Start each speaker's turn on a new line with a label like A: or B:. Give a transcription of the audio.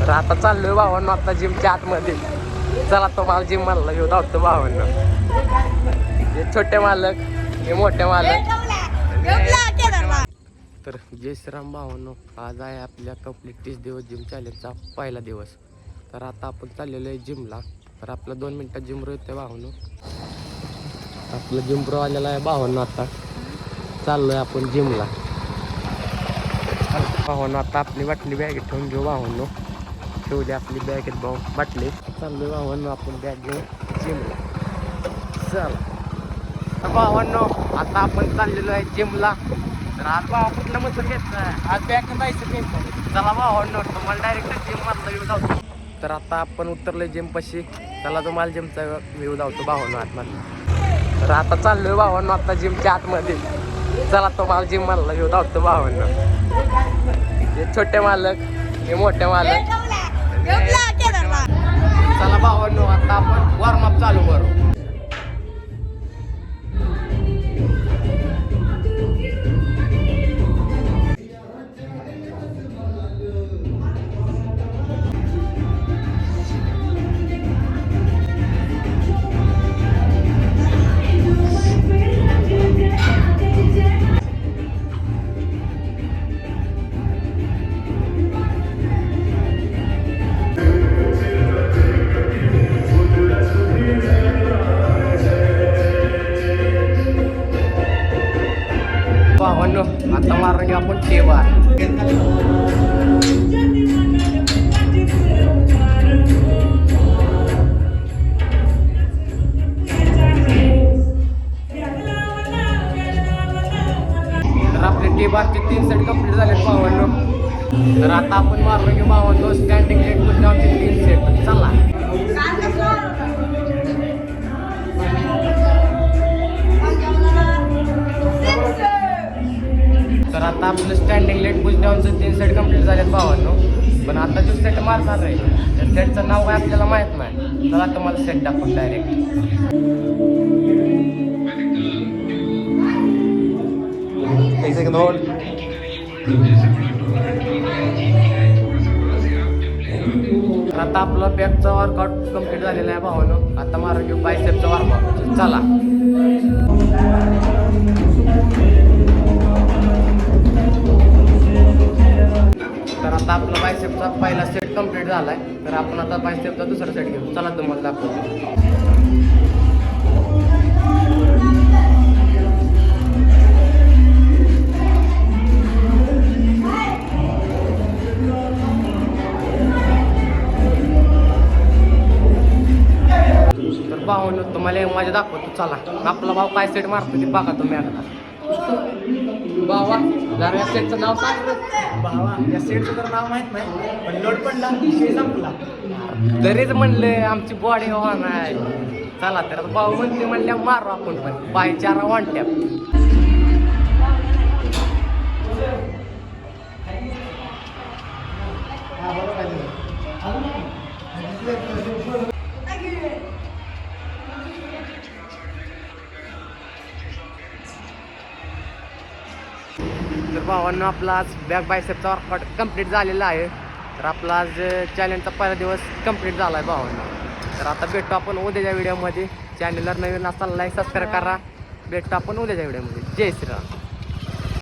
A: तर आता चाललोय भावांनो आता जिमच्या आतमध्ये. चला तुम्हाला जिम मारला घेऊ धावतो भावांनो. हे छोटे मालक, हे मोठे मालक. तर जय श्रीराम भावांनो, आज आहे आपल्या कंप्लीट 30 दिवस जिम चॅलेंजचा पहिला दिवस. तर आता आपण चाललेलो आहे जिमला. तर आपलं 2 मिनिटात जिम रो येते भावांनो. आपलं जिम रो आलेला आहे भावांनो. आता चाललोय आपण जिमला भावांनो. आता आपली बाटली बॅगेत ठेवून घेऊ भावांनो. ठेवली आपली बॅगेत भाऊ बाटली. चाललोय भावांनो आपण बॅग घेऊन जिमला. चला भावांनो आता आपण चाललेलो आहे जिमला. तर आज भावा कुठलं मस्त घ्यायचं, आज बॅग जायचं घ्यायचं. चला भावांनो तुम्हाला डायरेक्ट जिम मधला व्ह्यू धावतो. तर आता आपण उतरलोय जिम पाशी. चला तुम्हाला जिमचा व्ह्यू धावतो भावांनो आतमध्ये. तर आता चाललोय भावांनो आता जिमच्या आतमध्ये. चला तुम्हाला जिम मधला व्ह्यू धावतो भावांनो. हे छोटे मालक, हे मोठे मालक. चला भावांनो आता आपण वॉर्मअप चालू करू. भावांनो आता मारून घेऊ आपण टेवा. तर आपले टेबारचे 3 सेट कंप्लीट झाले भावांनो. तर आता आपण मारून घेऊ भावांनो स्टँडिंग लेग पुश डाऊनचे 3 सेट. चला तर आता आपलं स्टँडिंग लेग पुश डाऊनचं 3 सेट कंप्लीट झालेत भावांनो. पण आता जो सेट मारणार आहे त्या सेटचं नाव काय आपल्याला माहीत नाही. चला तुम्हाला सेट दाखवून डायरेक्ट. तर आता आपलं बॅकचा वर्कआउट कंप्लीट झालेला आहे भावांनो. आता मारून घेऊ बायसेपचा वर्कआउट. चला तर आता आपला बायसेपचा पहिला सेट कंप्लीट झाला आहे. तर आपण आता बायसेपचा दुसरा सेट घेऊ. चला तुम्हाला दाखवतो. तर भावांनो तुम्हाला माझ्या दाखवतो. चला आपला भाऊ काय सेट मारतो ते बघा तुम्ही आता. भावा जरा या सेटचं नाव सांग.
B: भावा या सेटचं तर नाव माहित नाही, पण लोड पडला विषय संपला.
A: तरीच म्हणले आमची बॉडी हवा नाही. चला तर भाऊ म्हणते म्हणल्या मारू आपण पण बाय 4 वांट्या. तर भावांनो आपला आज बॅक बायसेपचा वर्कआउट कंप्लीट झालेला आहे. तर आपला आज चॅलेंजचा पहिला दिवस कंप्लीट झाला आहे भावांनो. तर आता भेटतो आपण उद्याच्या व्हिडिओमध्ये. चॅनलवर नवीन असताना लाईक सबस्क्राईब करा. भेटतो आपण उद्याच्या व्हिडिओमध्ये. जय श्रीराम.